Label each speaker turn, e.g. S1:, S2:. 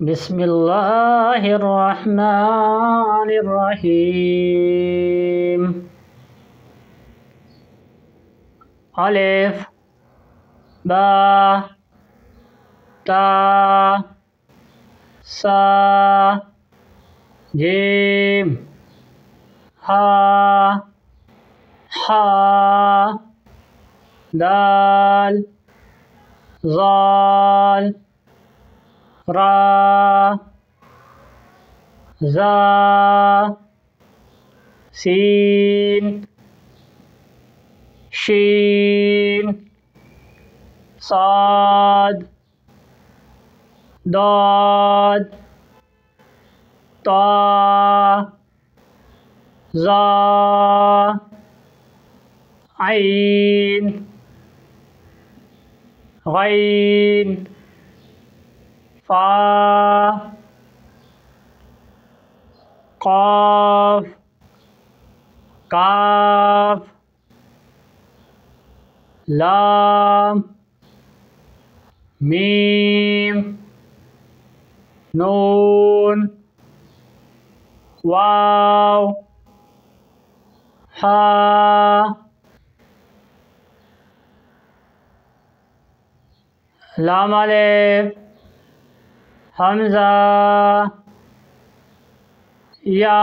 S1: बिस्मिल्लाहिर्रहमानिर्रहीम। अलिफ बा ता सा जीम हा हा दाल ज़ाल रा ज़ा सीन शीन साद दाद ता ज़ा ऐन गैन फा क़ाफ काफ लाम मीम नून वाव हा लाम अलिफ हमज़ा या